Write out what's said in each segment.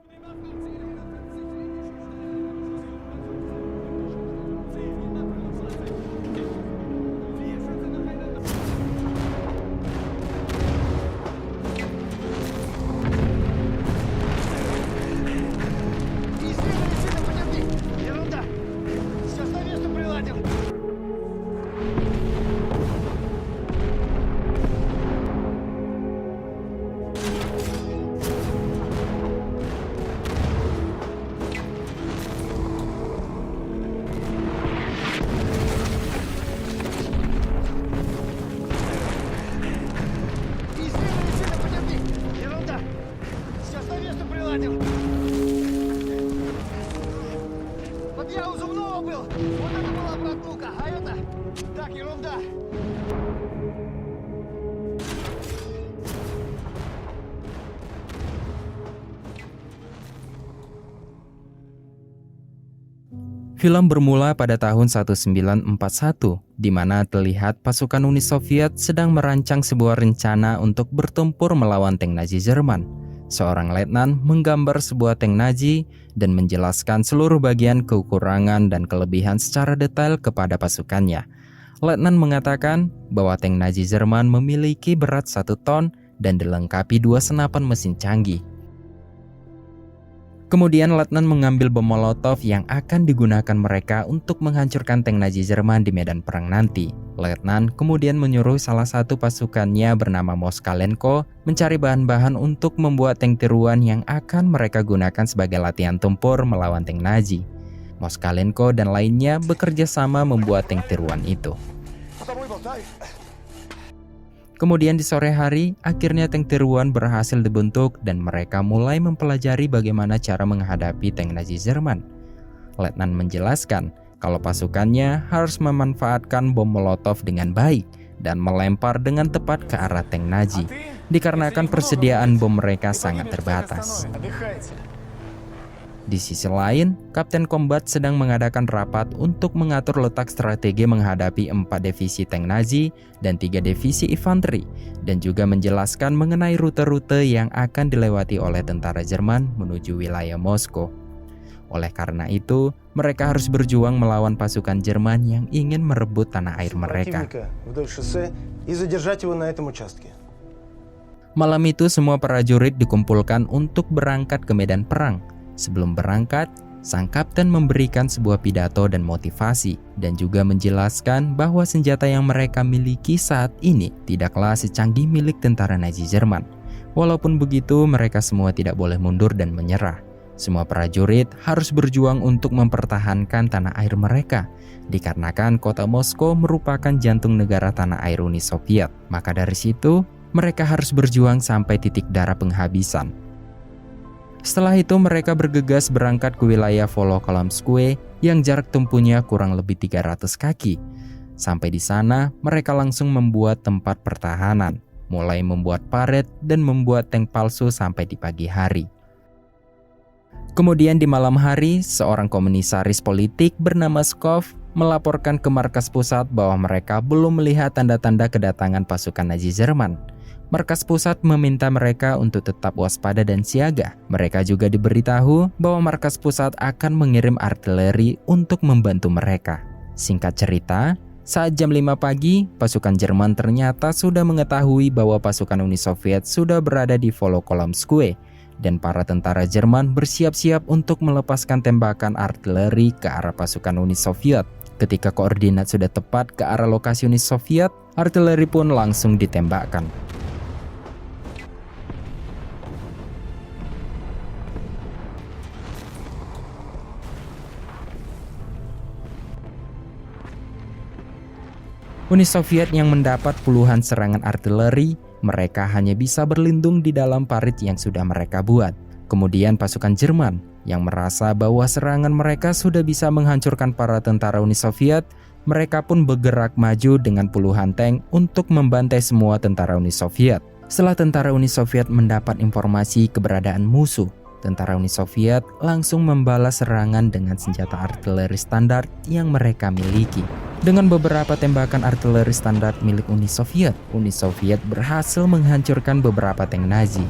Ерунда! Сейчас на место приладил! Измерили сильно потерпи! Ерунда! Сейчас на место приладил! Вот я у зубного был! Вот это была прогулка, а это... Так, ерунда! Film bermula pada tahun 1941, di mana terlihat pasukan Uni Soviet sedang merancang sebuah rencana untuk bertempur melawan tank Nazi Jerman. Seorang letnan menggambar sebuah tank Nazi dan menjelaskan seluruh bagian kekurangan dan kelebihan secara detail kepada pasukannya. Letnan mengatakan bahwa tank Nazi Jerman memiliki berat 1 ton dan dilengkapi 2 senapan mesin canggih. Kemudian letnan mengambil bom molotov yang akan digunakan mereka untuk menghancurkan tank Nazi Jerman di medan perang nanti. Letnan kemudian menyuruh salah satu pasukannya bernama Moskalenko mencari bahan-bahan untuk membuat tank tiruan yang akan mereka gunakan sebagai latihan tempur melawan tank Nazi. Moskalenko dan lainnya bekerja sama membuat tank tiruan itu. Kemudian di sore hari, akhirnya tank tiruan berhasil dibentuk dan mereka mulai mempelajari bagaimana cara menghadapi tank Nazi Jerman. Letnan menjelaskan kalau pasukannya harus memanfaatkan bom molotov dengan baik dan melempar dengan tepat ke arah tank Nazi, dikarenakan persediaan bom mereka sangat terbatas. Di sisi lain, Kapten Combat sedang mengadakan rapat untuk mengatur letak strategi menghadapi 4 divisi tank Nazi dan 3 divisi infanteri, dan juga menjelaskan mengenai rute-rute yang akan dilewati oleh tentara Jerman menuju wilayah Moskow. Oleh karena itu, mereka harus berjuang melawan pasukan Jerman yang ingin merebut tanah air mereka. Malam itu semua prajurit dikumpulkan untuk berangkat ke medan perang. Sebelum berangkat, sang kapten memberikan sebuah pidato dan motivasi dan juga menjelaskan bahwa senjata yang mereka miliki saat ini tidaklah secanggih milik tentara Nazi Jerman. Walaupun begitu, mereka semua tidak boleh mundur dan menyerah. Semua prajurit harus berjuang untuk mempertahankan tanah air mereka, dikarenakan kota Moskow merupakan jantung negara tanah air Uni Soviet. Maka dari situ, mereka harus berjuang sampai titik darah penghabisan. Setelah itu mereka bergegas berangkat ke wilayah Volokolamskoye yang jarak tempuhnya kurang lebih 300 kaki. Sampai di sana, mereka langsung membuat tempat pertahanan, mulai membuat paret dan membuat tank palsu sampai di pagi hari. Kemudian di malam hari, seorang komisaris politik bernama Skov melaporkan ke markas pusat bahwa mereka belum melihat tanda-tanda kedatangan pasukan Nazi Jerman. Markas pusat meminta mereka untuk tetap waspada dan siaga. Mereka juga diberitahu bahwa markas pusat akan mengirim artileri untuk membantu mereka. Singkat cerita, saat jam 5 pagi, pasukan Jerman ternyata sudah mengetahui bahwa pasukan Uni Soviet sudah berada di Volokolamskoye, dan para tentara Jerman bersiap-siap untuk melepaskan tembakan artileri ke arah pasukan Uni Soviet. Ketika koordinat sudah tepat ke arah lokasi Uni Soviet, artileri pun langsung ditembakkan. Uni Soviet yang mendapat puluhan serangan artileri, mereka hanya bisa berlindung di dalam parit yang sudah mereka buat. Kemudian pasukan Jerman yang merasa bahwa serangan mereka sudah bisa menghancurkan para tentara Uni Soviet, mereka pun bergerak maju dengan puluhan tank untuk membantai semua tentara Uni Soviet. Setelah tentara Uni Soviet mendapat informasi keberadaan musuh, tentara Uni Soviet langsung membalas serangan dengan senjata artileri standar yang mereka miliki. Dengan beberapa tembakan artileri standar milik Uni Soviet berhasil menghancurkan beberapa tank Nazi.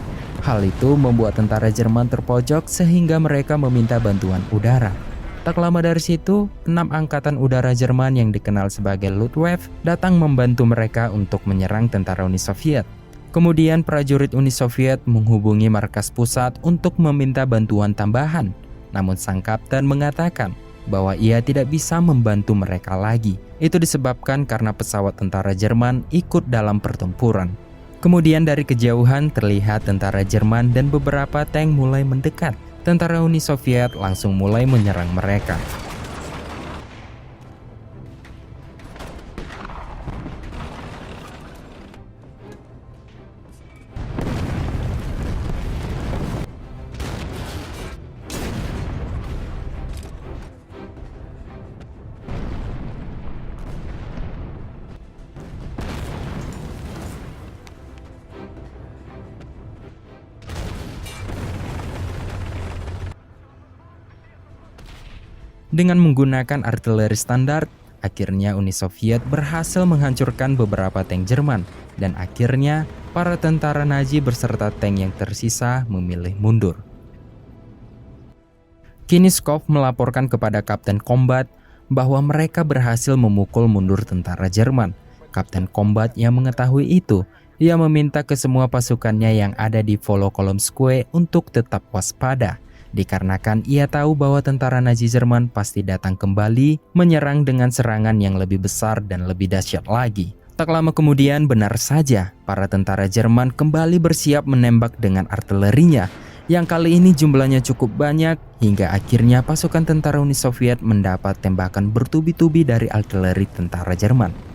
Hal itu membuat tentara Jerman terpojok sehingga mereka meminta bantuan udara. Tak lama dari situ, 6 angkatan udara Jerman yang dikenal sebagai Luftwaffe datang membantu mereka untuk menyerang tentara Uni Soviet. Kemudian prajurit Uni Soviet menghubungi markas pusat untuk meminta bantuan tambahan. Namun sang kapten mengatakan bahwa ia tidak bisa membantu mereka lagi. Itu disebabkan karena pesawat tentara Jerman ikut dalam pertempuran. Kemudian dari kejauhan terlihat tentara Jerman dan beberapa tank mulai mendekat. Tentara Uni Soviet langsung mulai menyerang mereka. Dengan menggunakan artileri standar, akhirnya Uni Soviet berhasil menghancurkan beberapa tank Jerman, dan akhirnya para tentara Nazi beserta tank yang tersisa memilih mundur. Kini Skov melaporkan kepada Kapten Combat bahwa mereka berhasil memukul mundur tentara Jerman. Kapten Combat yang mengetahui itu, ia meminta ke semua pasukannya yang ada di Volokolomskoye untuk tetap waspada. Dikarenakan ia tahu bahwa tentara Nazi Jerman pasti datang kembali menyerang dengan serangan yang lebih besar dan lebih dahsyat lagi. Tak lama kemudian benar saja para tentara Jerman kembali bersiap menembak dengan artilerinya yang kali ini jumlahnya cukup banyak hingga akhirnya pasukan tentara Uni Soviet mendapat tembakan bertubi-tubi dari artileri tentara Jerman.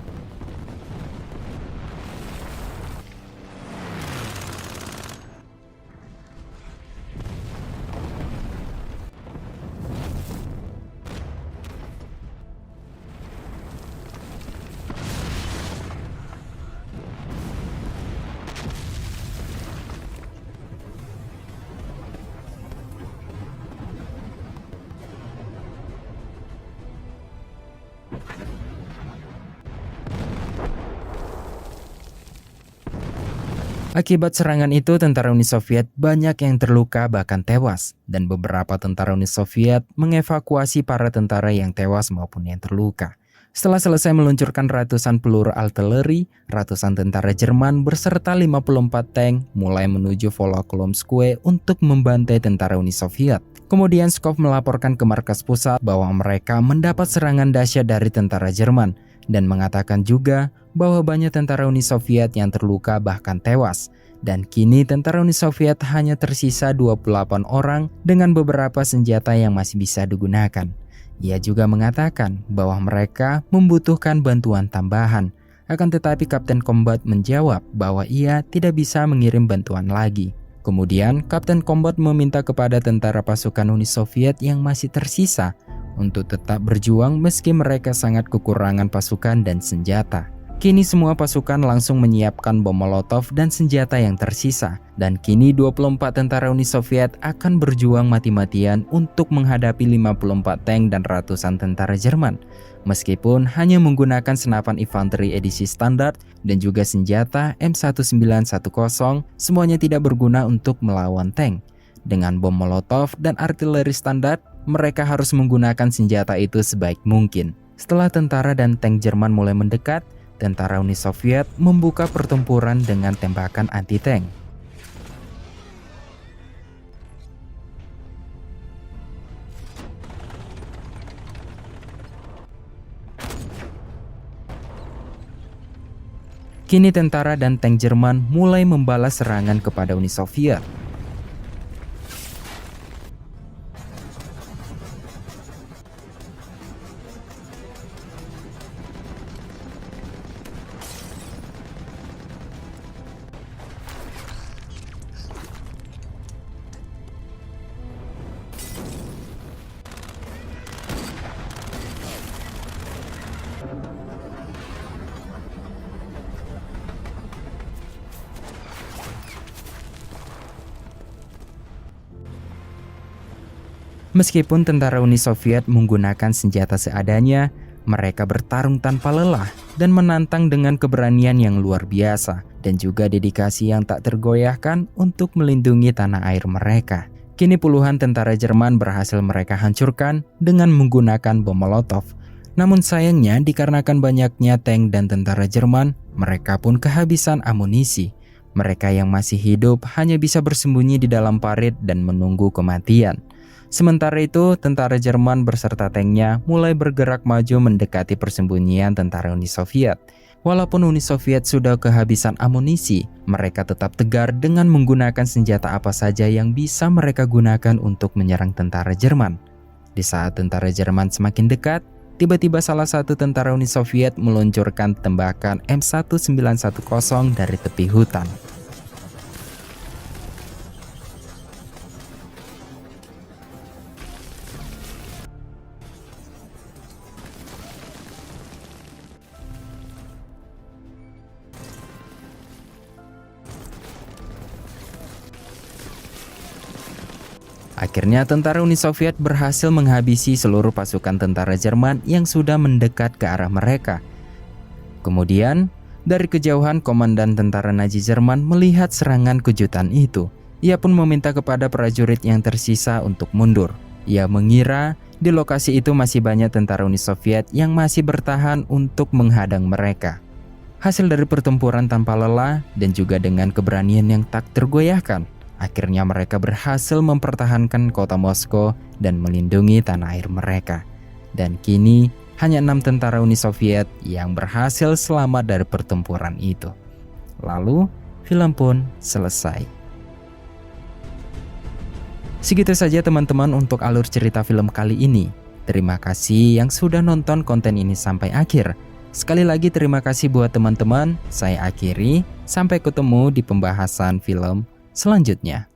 Akibat serangan itu, tentara Uni Soviet banyak yang terluka bahkan tewas, dan beberapa tentara Uni Soviet mengevakuasi para tentara yang tewas maupun yang terluka. Setelah selesai meluncurkan ratusan peluru artileri, ratusan tentara Jerman berserta 54 tank mulai menuju Volokolomskoye untuk membantai tentara Uni Soviet. Kemudian Skov melaporkan ke markas pusat bahwa mereka mendapat serangan dahsyat dari tentara Jerman, dan mengatakan juga bahwa banyak tentara Uni Soviet yang terluka bahkan tewas. Dan kini tentara Uni Soviet hanya tersisa 28 orang dengan beberapa senjata yang masih bisa digunakan. Ia juga mengatakan bahwa mereka membutuhkan bantuan tambahan. Akan tetapi Kapten Combat menjawab bahwa ia tidak bisa mengirim bantuan lagi. Kemudian Kapten Combat meminta kepada tentara pasukan Uni Soviet yang masih tersisa untuk tetap berjuang meski mereka sangat kekurangan pasukan dan senjata. Kini semua pasukan langsung menyiapkan bom Molotov dan senjata yang tersisa. Dan kini 24 tentara Uni Soviet akan berjuang mati-matian untuk menghadapi 54 tank dan ratusan tentara Jerman. Meskipun hanya menggunakan senapan infanteri edisi standar dan juga senjata M1910, semuanya tidak berguna untuk melawan tank. Dengan bom Molotov dan artileri standar, mereka harus menggunakan senjata itu sebaik mungkin. Setelah tentara dan tank Jerman mulai mendekat, tentara Uni Soviet membuka pertempuran dengan tembakan anti-tank. Kini tentara dan tank Jerman mulai membalas serangan kepada Uni Soviet. Meskipun tentara Uni Soviet menggunakan senjata seadanya, mereka bertarung tanpa lelah dan menantang dengan keberanian yang luar biasa dan juga dedikasi yang tak tergoyahkan untuk melindungi tanah air mereka. Kini puluhan tentara Jerman berhasil mereka hancurkan dengan menggunakan bom Molotov. Namun sayangnya dikarenakan banyaknya tank dan tentara Jerman, mereka pun kehabisan amunisi. Mereka yang masih hidup hanya bisa bersembunyi di dalam parit dan menunggu kematian. Sementara itu, tentara Jerman beserta tanknya mulai bergerak maju mendekati persembunyian tentara Uni Soviet. Walaupun Uni Soviet sudah kehabisan amunisi, mereka tetap tegar dengan menggunakan senjata apa saja yang bisa mereka gunakan untuk menyerang tentara Jerman. Di saat tentara Jerman semakin dekat, tiba-tiba salah satu tentara Uni Soviet meluncurkan tembakan M1910 dari tepi hutan. Akhirnya tentara Uni Soviet berhasil menghabisi seluruh pasukan tentara Jerman yang sudah mendekat ke arah mereka. Kemudian, dari kejauhan komandan tentara Nazi Jerman melihat serangan kejutan itu. Ia pun meminta kepada prajurit yang tersisa untuk mundur. Ia mengira di lokasi itu masih banyak tentara Uni Soviet yang masih bertahan untuk menghadang mereka. Hasil dari pertempuran tanpa lelah dan juga dengan keberanian yang tak tergoyahkan, akhirnya mereka berhasil mempertahankan kota Moskow dan melindungi tanah air mereka. Dan kini hanya 6 tentara Uni Soviet yang berhasil selamat dari pertempuran itu. Lalu film pun selesai. Segitu saja teman-teman untuk alur cerita film kali ini. Terima kasih yang sudah nonton konten ini sampai akhir. Sekali lagi terima kasih buat teman-teman. Saya akhiri, sampai ketemu di pembahasan film selanjutnya.